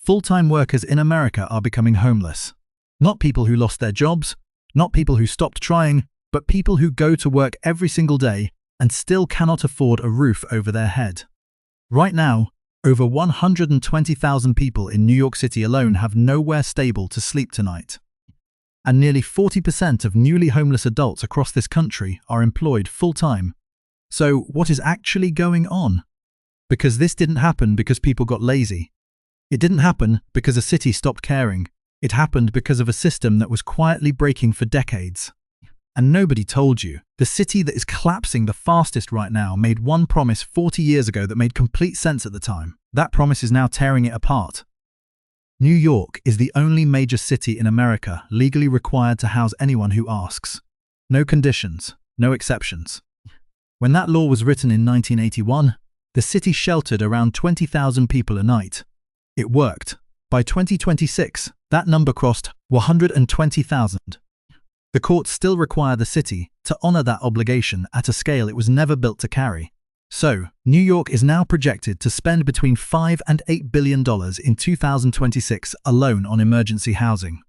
Full-time workers in America are becoming homeless. Not people who lost their jobs, not people who stopped trying, but people who go to work every single day and still cannot afford a roof over their head. Right now, over 120,000 people in New York City alone have nowhere stable to sleep tonight. And nearly 40% of newly homeless adults across this country are employed full-time. So what is actually going on? Because this didn't happen because people got lazy. It didn't happen because a city stopped caring. It happened because of a system that was quietly breaking for decades. And nobody told you. The city that is collapsing the fastest right now made one promise 40 years ago that made complete sense at the time. That promise is now tearing it apart. New York is the only major city in America legally required to house anyone who asks. No conditions, no exceptions. When that law was written in 1981, the city sheltered around 20,000 people a night. It worked. By 2026, that number crossed 120,000. The courts still require the city to honor that obligation at a scale it was never built to carry. So, New York is now projected to spend between $5 and $8 billion in 2026 alone on emergency housing.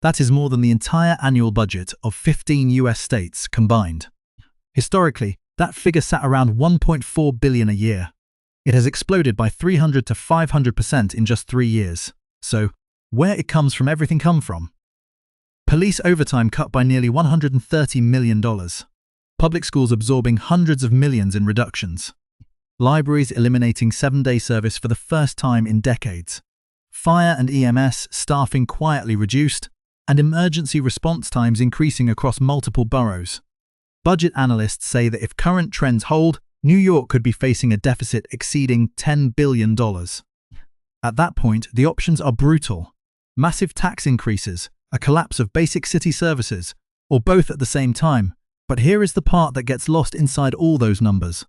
That is more than the entire annual budget of 15 US states combined. Historically, that figure sat around $1.4 billion a year. It has exploded by 300 to 500% in just 3 years. So, where it comes from, everything come from? Police overtime cut by nearly $130 million. Public schools absorbing hundreds of millions in reductions. Libraries eliminating 7-day service for the first time in decades. Fire and EMS staffing quietly reduced, and emergency response times increasing across multiple boroughs. Budget analysts say that if current trends hold, New York could be facing a deficit exceeding $10 billion. At that point, the options are brutal. Massive tax increases, a collapse of basic city services, or both at the same time. But here is the part that gets lost inside all those numbers.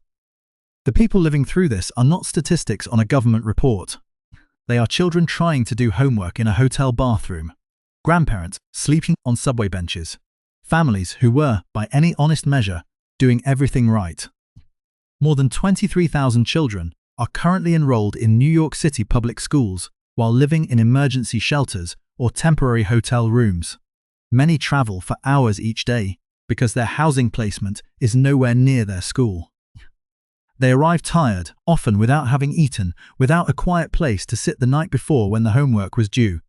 The people living through this are not statistics on a government report. They are children trying to do homework in a hotel bathroom, grandparents sleeping on subway benches, families who were, by any honest measure, doing everything right. More than 23,000 children are currently enrolled in New York City public schools while living in emergency shelters or temporary hotel rooms. Many travel for hours each day because their housing placement is nowhere near their school. They arrive tired, often without having eaten, without a quiet place to sit the night before when the homework was due.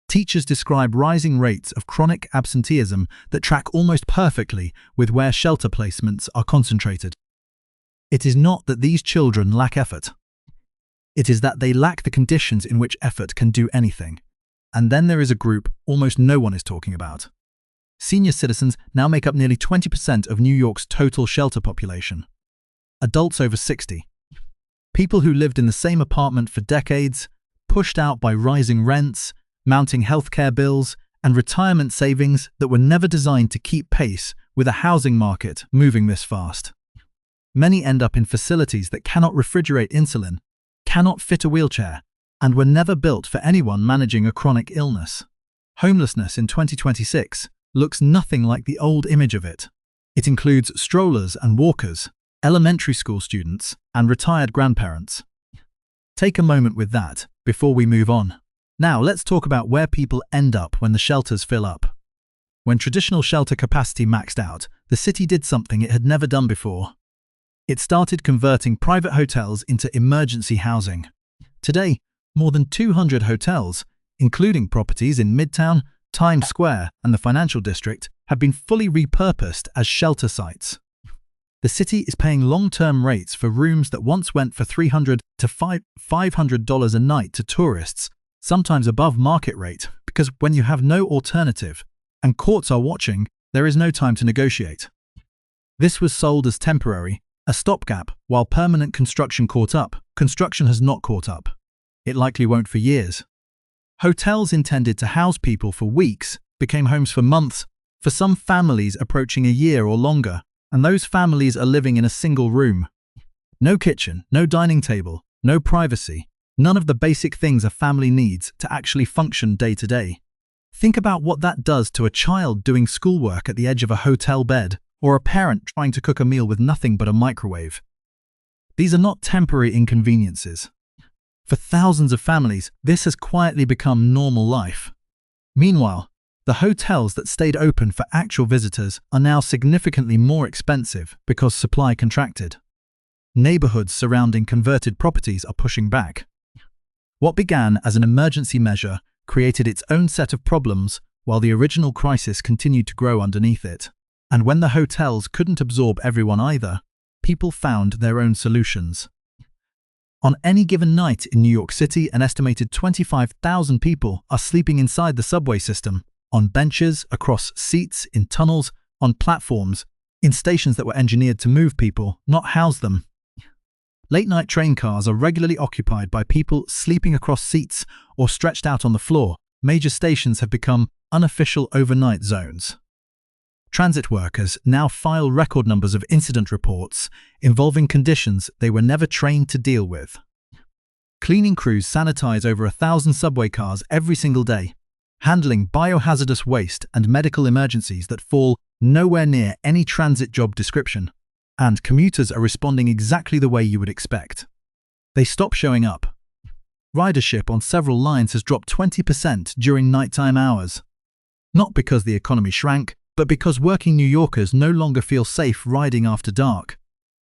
Teachers describe rising rates of chronic absenteeism that track almost perfectly with where shelter placements are concentrated. It is not that these children lack effort. It is that they lack the conditions in which effort can do anything. And then there is a group almost no one is talking about. Senior citizens now make up nearly 20% of New York's total shelter population. Adults over 60. People who lived in the same apartment for decades, pushed out by rising rents, mounting healthcare bills, and retirement savings that were never designed to keep pace with a housing market moving this fast. Many end up in facilities that cannot refrigerate insulin, cannot fit a wheelchair, and were never built for anyone managing a chronic illness. Homelessness in 2026 looks nothing like the old image of it. It includes strollers and walkers, elementary school students, and retired grandparents. Take a moment with that before we move on. Now let's talk about where people end up when the shelters fill up. When traditional shelter capacity maxed out, the city did something it had never done before. It started converting private hotels into emergency housing. Today, more than 200 hotels, including properties in Midtown, Times Square, and the financial district, have been fully repurposed as shelter sites. The city is paying long-term rates for rooms that once went for $300 to $500 a night to tourists, sometimes above market rate, because when you have no alternative and courts are watching, there is no time to negotiate. This was sold as temporary, a stopgap, while permanent construction caught up. Construction has not caught up. It likely won't for years. Hotels intended to house people for weeks became homes for months, for some families approaching a year or longer, and those families are living in a single room. No kitchen, no dining table, no privacy, none of the basic things a family needs to actually function day to day. Think about what that does to a child doing schoolwork at the edge of a hotel bed, or a parent trying to cook a meal with nothing but a microwave. These are not temporary inconveniences. For thousands of families, this has quietly become normal life. Meanwhile, the hotels that stayed open for actual visitors are now significantly more expensive because supply contracted. Neighborhoods surrounding converted properties are pushing back. What began as an emergency measure created its own set of problems while the original crisis continued to grow underneath it. And when the hotels couldn't absorb everyone either, people found their own solutions. On any given night in New York City, an estimated 25,000 people are sleeping inside the subway system, on benches, across seats, in tunnels, on platforms, in stations that were engineered to move people, not house them. Late-night train cars are regularly occupied by people sleeping across seats or stretched out on the floor. Major stations have become unofficial overnight zones. Transit workers now file record numbers of incident reports involving conditions they were never trained to deal with. Cleaning crews sanitize over 1,000 subway cars every single day, handling biohazardous waste and medical emergencies that fall nowhere near any transit job description. And commuters are responding exactly the way you would expect. They stop showing up. Ridership on several lines has dropped 20% during nighttime hours. Not because the economy shrank, but because working New Yorkers no longer feel safe riding after dark.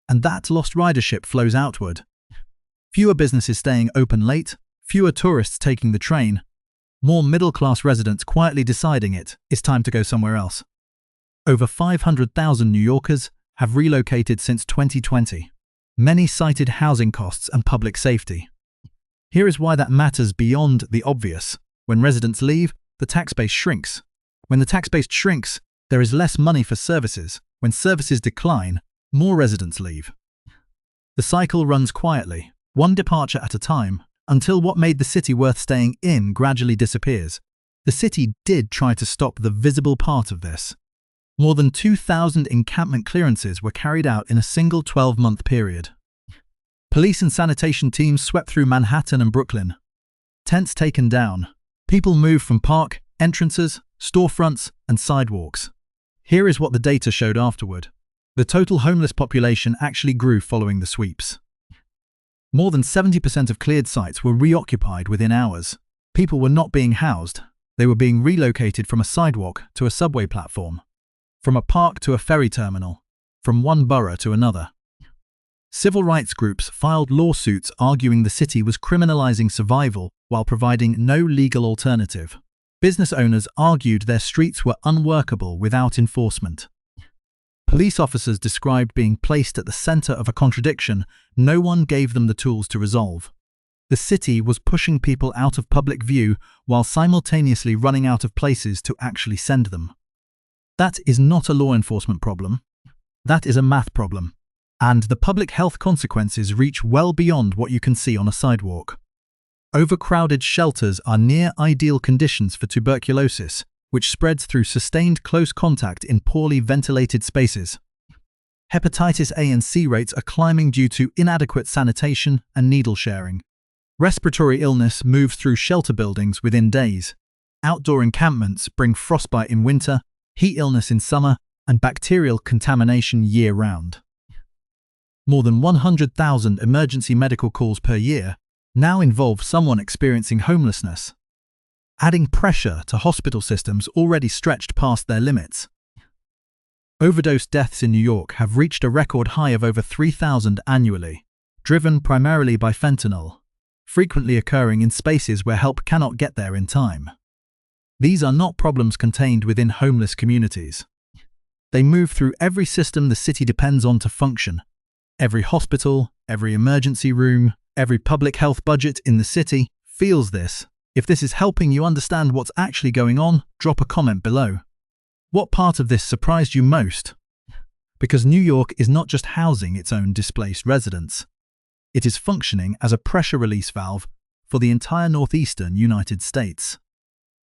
And that lost ridership flows outward. Fewer businesses staying open late, fewer tourists taking the train, more middle-class residents quietly deciding it's time to go somewhere else. Over 500,000 New Yorkers have relocated since 2020. Many cited housing costs and public safety. Here is why that matters beyond the obvious. When residents leave, the tax base shrinks. When the tax base shrinks, there is less money for services. When services decline, more residents leave. The cycle runs quietly, one departure at a time, until what made the city worth staying in gradually disappears. The city did try to stop the visible part of this. More than 2,000 encampment clearances were carried out in a single 12-month period. Police and sanitation teams swept through Manhattan and Brooklyn. Tents taken down. People moved from park, entrances, storefronts, and sidewalks. Here is what the data showed afterward. The total homeless population actually grew following the sweeps. More than 70% of cleared sites were reoccupied within hours. People were not being housed. They were being relocated from a sidewalk to a subway platform, from a park to a ferry terminal, from one borough to another. Civil rights groups filed lawsuits arguing the city was criminalizing survival while providing no legal alternative. Business owners argued their streets were unworkable without enforcement. Police officers described being placed at the center of a contradiction no one gave them the tools to resolve. The city was pushing people out of public view while simultaneously running out of places to actually send them. That is not a law enforcement problem. That is a math problem. And the public health consequences reach well beyond what you can see on a sidewalk. Overcrowded shelters are near-ideal conditions for tuberculosis, which spreads through sustained close contact in poorly ventilated spaces. Hepatitis A and C rates are climbing due to inadequate sanitation and needle sharing. Respiratory illness moves through shelter buildings within days. Outdoor encampments bring frostbite in winter, heat illness in summer, and bacterial contamination year-round. More than 100,000 emergency medical calls per year now involve someone experiencing homelessness, adding pressure to hospital systems already stretched past their limits. Overdose deaths in New York have reached a record high of over 3,000 annually, driven primarily by fentanyl, frequently occurring in spaces where help cannot get there in time. These are not problems contained within homeless communities. They move through every system the city depends on to function. Every hospital, every emergency room, every public health budget in the city feels this. If this is helping you understand what's actually going on, drop a comment below. What part of this surprised you most? Because New York is not just housing its own displaced residents. It is functioning as a pressure release valve for the entire northeastern United States.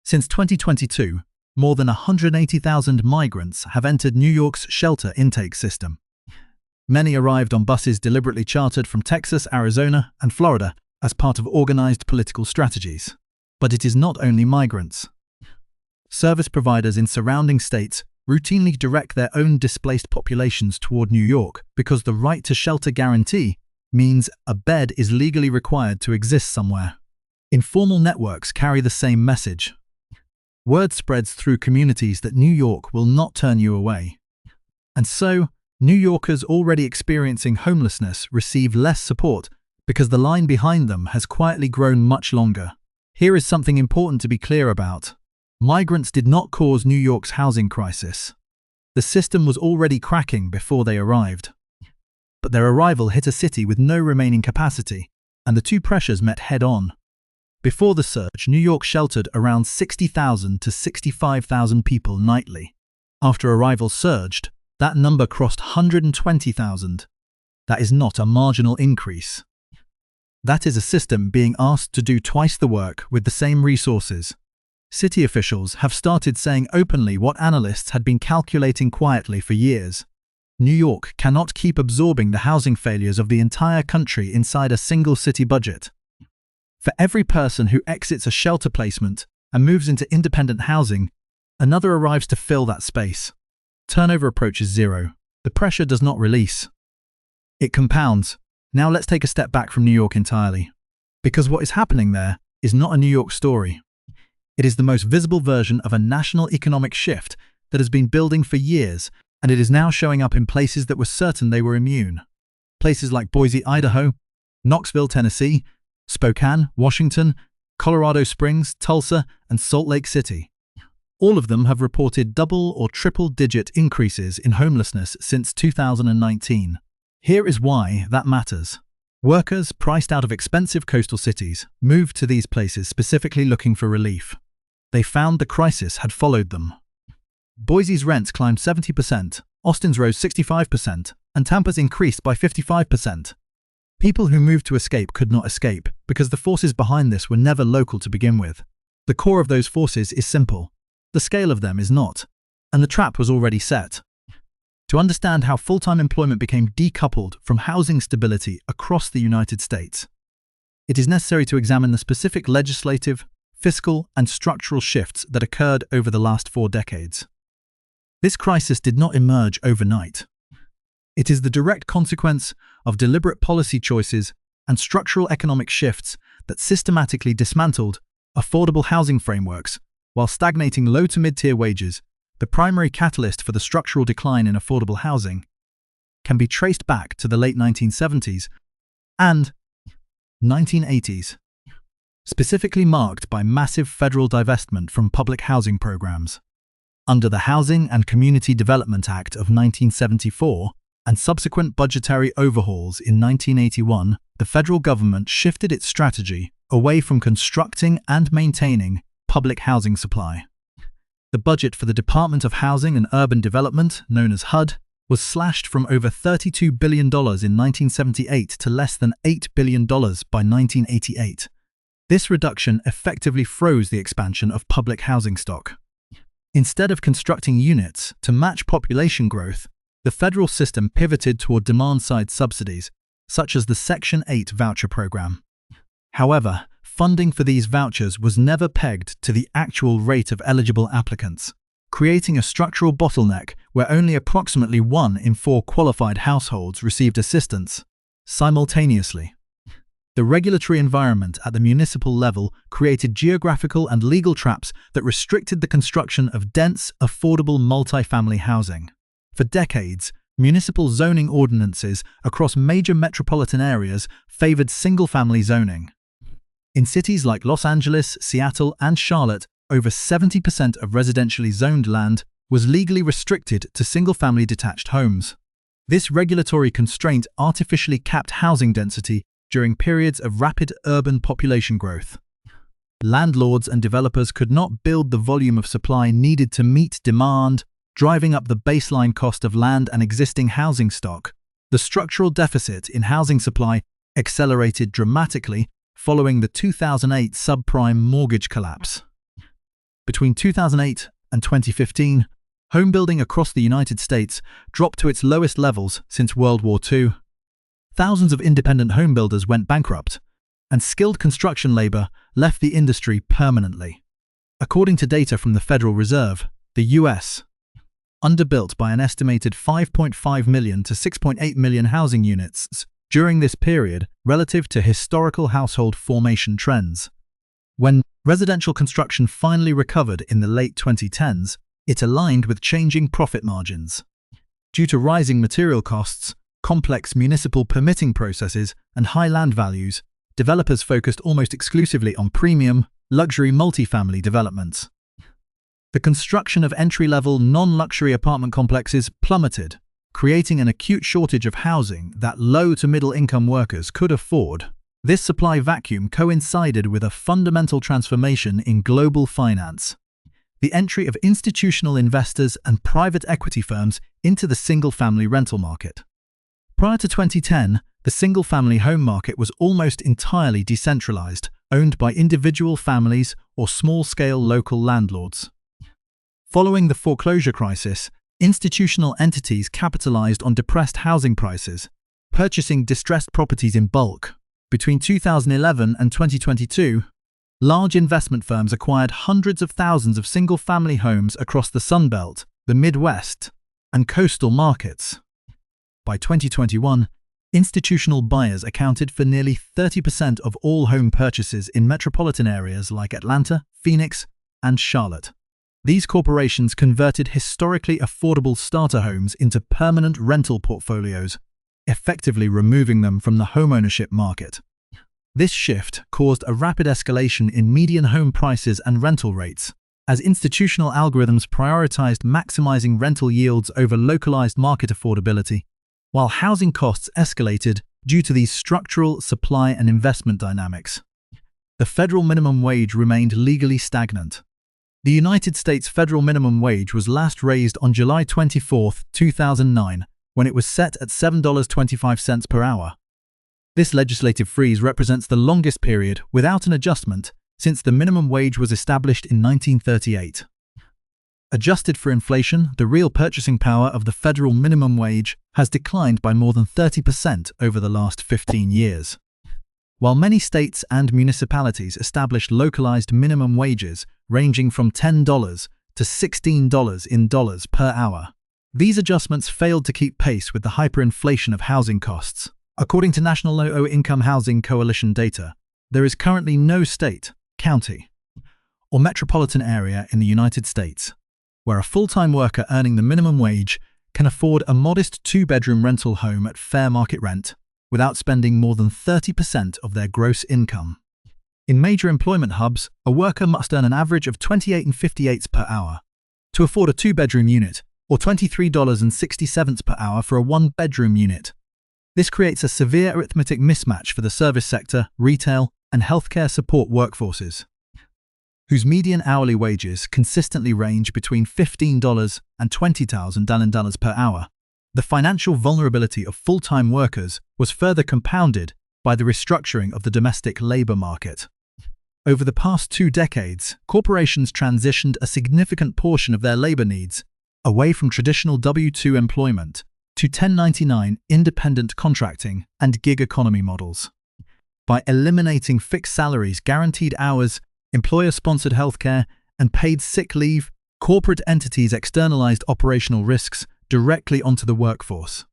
Since 2022, more than 180,000 migrants have entered New York's shelter intake system. Many arrived on buses deliberately chartered from Texas, Arizona, and Florida as part of organized political strategies. But it is not only migrants. Service providers in surrounding states routinely direct their own displaced populations toward New York because the right to shelter guarantee means a bed is legally required to exist somewhere. Informal networks carry the same message. Word spreads through communities that New York will not turn you away. And so, New Yorkers already experiencing homelessness receive less support because the line behind them has quietly grown much longer. Here is something important to be clear about. Migrants did not cause New York's housing crisis. The system was already cracking before they arrived. But their arrival hit a city with no remaining capacity, and the two pressures met head-on. Before the surge, New York sheltered around 60,000 to 65,000 people nightly. After arrival surged, that number crossed 120,000. That is not a marginal increase. That is a system being asked to do twice the work with the same resources. City officials have started saying openly what analysts had been calculating quietly for years. New York cannot keep absorbing the housing failures of the entire country inside a single city budget. For every person who exits a shelter placement and moves into independent housing, another arrives to fill that space. Turnover approaches zero. The pressure does not release. It compounds. Now let's take a step back from New York entirely. Because what is happening there is not a New York story. It is the most visible version of a national economic shift that has been building for years, and it is now showing up in places that were certain they were immune. Places like Boise, Idaho, Knoxville, Tennessee, Spokane, Washington, Colorado Springs, Tulsa, and Salt Lake City. All of them have reported double or triple-digit increases in homelessness since 2019. Here is why that matters. Workers priced out of expensive coastal cities moved to these places specifically looking for relief. They found the crisis had followed them. Boise's rents climbed 70%, Austin's rose 65%, and Tampa's increased by 55%. People who moved to escape could not escape because the forces behind this were never local to begin with. The core of those forces is simple. The scale of them is not, and the trap was already set. To understand how full-time employment became decoupled from housing stability across the United States, it is necessary to examine the specific legislative, fiscal, and structural shifts that occurred over the last 4 decades. This crisis did not emerge overnight. It is the direct consequence of deliberate policy choices and structural economic shifts that systematically dismantled affordable housing frameworks while stagnating low to mid-tier wages. The primary catalyst for the structural decline in affordable housing can be traced back to the late 1970s and 1980s, specifically marked by massive federal divestment from public housing programs. Under the Housing and Community Development Act of 1974 and subsequent budgetary overhauls in 1981, the federal government shifted its strategy away from constructing and maintaining public housing supply. The budget for the Department of Housing and Urban Development, known as HUD, was slashed from over $32 billion in 1978 to less than $8 billion by 1988. This reduction effectively froze the expansion of public housing stock. Instead of constructing units to match population growth, the federal system pivoted toward demand-side subsidies, such as the Section 8 voucher program. However, funding for these vouchers was never pegged to the actual rate of eligible applicants, creating a structural bottleneck where only approximately 1 in 4 qualified households received assistance simultaneously. The regulatory environment at the municipal level created geographical and legal traps that restricted the construction of dense, affordable multifamily housing. For decades, municipal zoning ordinances across major metropolitan areas favored single-family zoning. In cities like Los Angeles, Seattle, and Charlotte, over 70% of residentially zoned land was legally restricted to single-family detached homes. This regulatory constraint artificially capped housing density during periods of rapid urban population growth. Landlords and developers could not build the volume of supply needed to meet demand, driving up the baseline cost of land and existing housing stock. The structural deficit in housing supply accelerated dramatically following the 2008 subprime mortgage collapse. Between 2008 and 2015, home building across the United States dropped to its lowest levels since World War II. Thousands of independent home builders went bankrupt, and skilled construction labor left the industry permanently. According to data from the Federal Reserve, the U.S. underbuilt by an estimated 5.5 million to 6.8 million housing units during this period relative to historical household formation trends. When residential construction finally recovered in the late 2010s, it aligned with changing profit margins. Due to rising material costs, complex municipal permitting processes, and high land values, developers focused almost exclusively on premium, luxury multifamily developments. The construction of entry-level, non-luxury apartment complexes plummeted, creating an acute shortage of housing that low to middle-income workers could afford. This supply vacuum coincided with a fundamental transformation in global finance: the entry of institutional investors and private equity firms into the single-family rental market. Prior to 2010, the single-family home market was almost entirely decentralized, owned by individual families or small-scale local landlords. Following the foreclosure crisis, institutional entities capitalized on depressed housing prices, purchasing distressed properties in bulk. Between 2011 and 2022, large investment firms acquired hundreds of thousands of single-family homes across the Sun Belt, the Midwest, and coastal markets. By 2021, institutional buyers accounted for nearly 30% of all home purchases in metropolitan areas like Atlanta, Phoenix, and Charlotte. These corporations converted historically affordable starter homes into permanent rental portfolios, effectively removing them from the homeownership market. This shift caused a rapid escalation in median home prices and rental rates, as institutional algorithms prioritized maximizing rental yields over localized market affordability, while housing costs escalated due to these structural supply and investment dynamics. The federal minimum wage remained legally stagnant. The United States federal minimum wage was last raised on July 24, 2009, when it was set at $7.25 per hour. This legislative freeze represents the longest period without an adjustment since the minimum wage was established in 1938. Adjusted for inflation, the real purchasing power of the federal minimum wage has declined by more than 30% over the last 15 years. While many states and municipalities established localized minimum wages ranging from $10 to $16 in dollars per hour, these adjustments failed to keep pace with the hyperinflation of housing costs. According to National Low-Income Housing Coalition data, there is currently no state, county, or metropolitan area in the United States where a full-time worker earning the minimum wage can afford a modest two-bedroom rental home at fair market rent without spending more than 30% of their gross income. In major employment hubs, a worker must earn an average of $28.58 per hour to afford a two-bedroom unit, or $23.67 per hour for a one-bedroom unit. This creates a severe arithmetic mismatch for the service sector, retail, and healthcare support workforces, whose median hourly wages consistently range between $15 and $20,000 per hour. The financial vulnerability of full-time workers was further compounded by the restructuring of the domestic labor market. Over the past 2 decades, corporations transitioned a significant portion of their labor needs away from traditional W-2 employment to 1099 independent contracting and gig economy models. By eliminating fixed salaries, guaranteed hours, employer-sponsored healthcare, and paid sick leave, corporate entities externalized operational risks directly onto the workforce.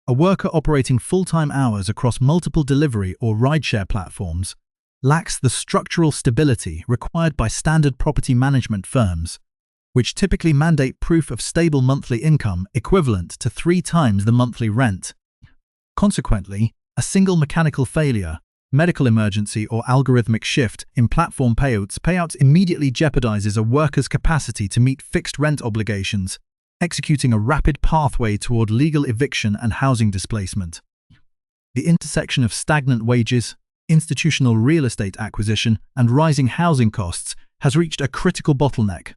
A worker operating full-time hours across multiple delivery or rideshare platforms lacks the structural stability required by standard property management firms, which typically mandate proof of stable monthly income equivalent to 3 times the monthly rent. Consequently, a single mechanical failure, medical emergency, or algorithmic shift in platform payouts immediately jeopardizes a worker's capacity to meet fixed rent obligations, executing a rapid pathway toward legal eviction and housing displacement. The intersection of stagnant wages, institutional real estate acquisition, and rising housing costs has reached a critical bottleneck,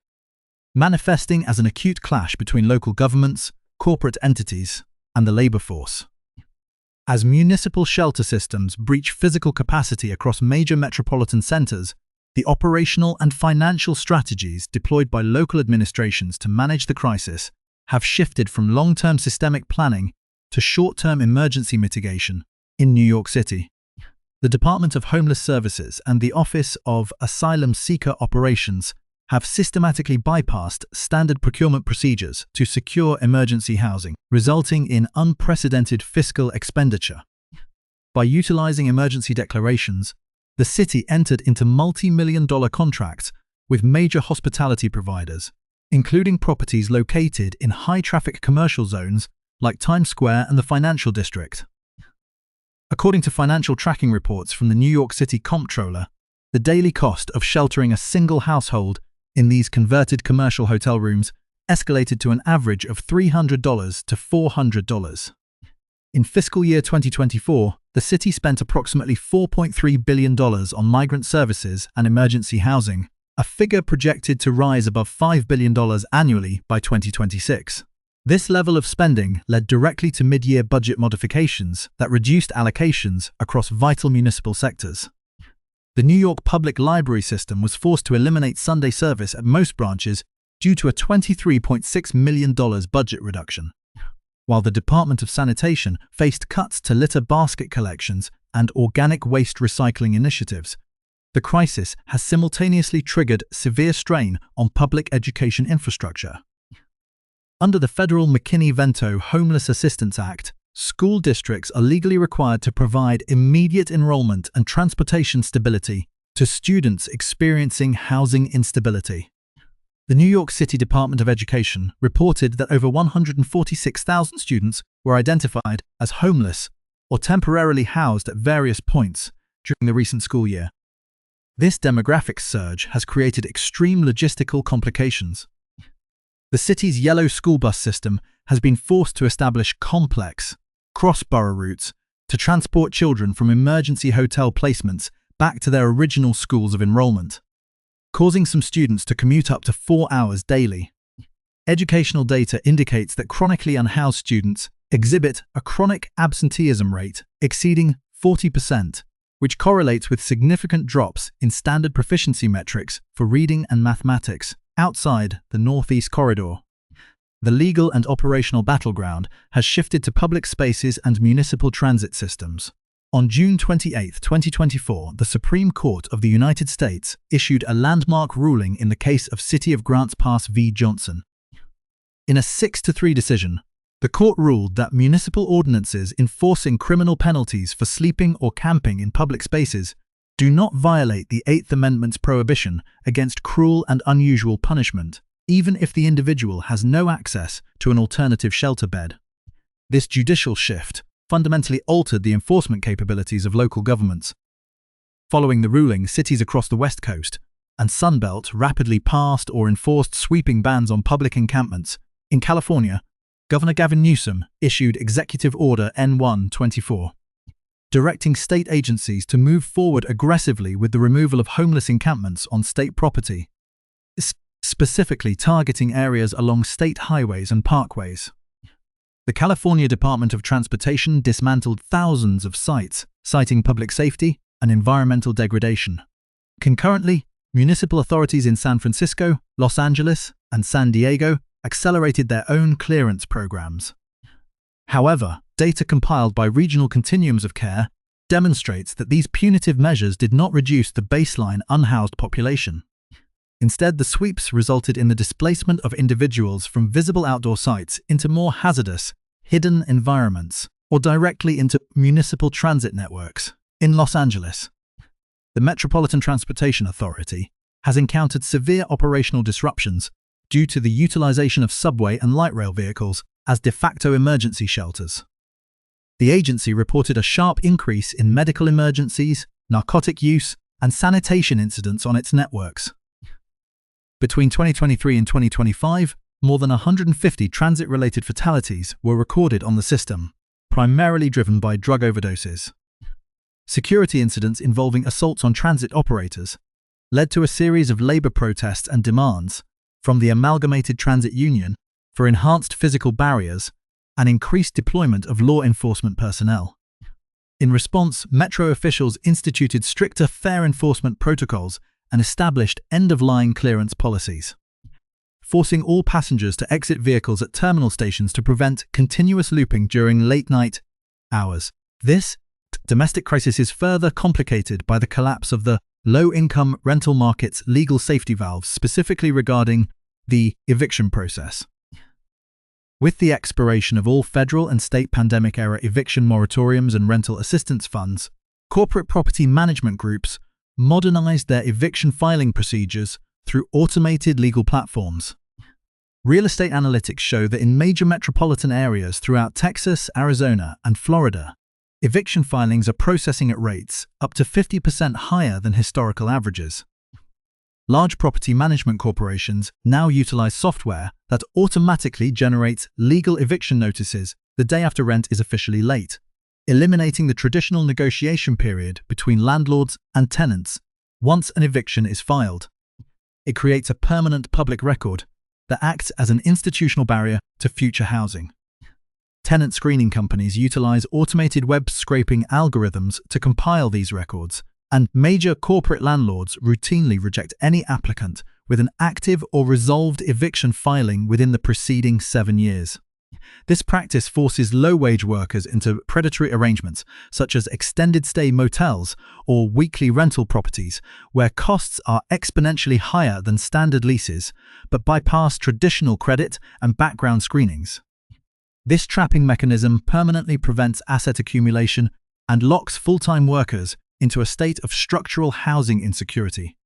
manifesting as an acute clash between local governments, corporate entities, and the labor force. As municipal shelter systems breach physical capacity across major metropolitan centers, the operational and financial strategies deployed by local administrations to manage the crisis have shifted from long-term systemic planning to short-term emergency mitigation. In New York City, the Department of Homeless Services and the Office of Asylum Seeker Operations have systematically bypassed standard procurement procedures to secure emergency housing, resulting in unprecedented fiscal expenditure. By utilizing emergency declarations, the city entered into multi-million-dollar contracts with major hospitality providers, including properties located in high-traffic commercial zones like Times Square and the Financial District. According to financial tracking reports from the New York City Comptroller, the daily cost of sheltering a single household in these converted commercial hotel rooms escalated to an average of $300 to $400. In fiscal year 2024, the city spent approximately $4.3 billion on migrant services and emergency housing, a figure projected to rise above $5 billion annually by 2026. This level of spending led directly to mid-year budget modifications that reduced allocations across vital municipal sectors. The New York Public Library System was forced to eliminate Sunday service at most branches due to a $23.6 million budget reduction, while the Department of Sanitation faced cuts to litter basket collections and organic waste recycling initiatives. The crisis has simultaneously triggered severe strain on public education infrastructure. Under the federal McKinney-Vento Homeless Assistance Act, school districts are legally required to provide immediate enrollment and transportation stability to students experiencing housing instability. The New York City Department of Education reported that over 146,000 students were identified as homeless or temporarily housed at various points during the recent school year. This demographic surge has created extreme logistical complications. The city's yellow school bus system has been forced to establish complex, cross-borough routes to transport children from emergency hotel placements back to their original schools of enrollment, causing some students to commute up to 4 hours daily. Educational data indicates that chronically unhoused students exhibit a chronic absenteeism rate exceeding 40%, which correlates with significant drops in standard proficiency metrics for reading and mathematics outside the Northeast Corridor. The legal and operational battleground has shifted to public spaces and municipal transit systems. On June 28, 2024, the Supreme Court of the United States issued a landmark ruling in the case of City of Grants Pass v. Johnson. In a 6-3 decision, the court ruled that municipal ordinances enforcing criminal penalties for sleeping or camping in public spaces do not violate the Eighth Amendment's prohibition against cruel and unusual punishment, even if the individual has no access to an alternative shelter bed. This judicial shift fundamentally altered the enforcement capabilities of local governments. Following the ruling, cities across the West Coast and Sunbelt rapidly passed or enforced sweeping bans on public encampments. In California, Governor Gavin Newsom issued Executive Order N-1-24, directing state agencies to move forward aggressively with the removal of homeless encampments on state property, specifically targeting areas along state highways and parkways. The California Department of Transportation dismantled thousands of sites, citing public safety and environmental degradation. Concurrently, municipal authorities in San Francisco, Los Angeles, and San Diego accelerated their own clearance programs. However, data compiled by regional continuums of care demonstrates that these punitive measures did not reduce the baseline unhoused population. Instead, the sweeps resulted in the displacement of individuals from visible outdoor sites into more hazardous, hidden environments, or directly into municipal transit networks. In Los Angeles, the Metropolitan Transportation Authority has encountered severe operational disruptions due to the utilization of subway and light rail vehicles as de facto emergency shelters. The agency reported a sharp increase in medical emergencies, narcotic use, and sanitation incidents on its networks. Between 2023 and 2025, more than 150 transit-related fatalities were recorded on the system, primarily driven by drug overdoses. Security incidents involving assaults on transit operators led to a series of labor protests and demands from the Amalgamated Transit Union for enhanced physical barriers and increased deployment of law enforcement personnel. In response, Metro officials instituted stricter fare enforcement protocols and established end-of-line clearance policies, forcing all passengers to exit vehicles at terminal stations to prevent continuous looping during late-night hours. This domestic crisis is further complicated by the collapse of the low-income rental market's legal safety valves, specifically regarding the eviction process. With the expiration of all federal and state pandemic-era eviction moratoriums and rental assistance funds, corporate property management groups modernized their eviction filing procedures through automated legal platforms. Real estate analytics show that in major metropolitan areas throughout Texas, Arizona, and Florida, eviction filings are processing at rates up to 50% higher than historical averages. Large property management corporations now utilize software that automatically generates legal eviction notices the day after rent is officially late, eliminating the traditional negotiation period between landlords and tenants once an eviction is filed. It creates a permanent public record that acts as an institutional barrier to future housing. Tenant screening companies utilize automated web scraping algorithms to compile these records, and major corporate landlords routinely reject any applicant with an active or resolved eviction filing within the preceding 7 years. This practice forces low-wage workers into predatory arrangements, such as extended-stay motels or weekly rental properties, where costs are exponentially higher than standard leases, but bypass traditional credit and background screenings. This trapping mechanism permanently prevents asset accumulation and locks full-time workers into a state of structural housing insecurity.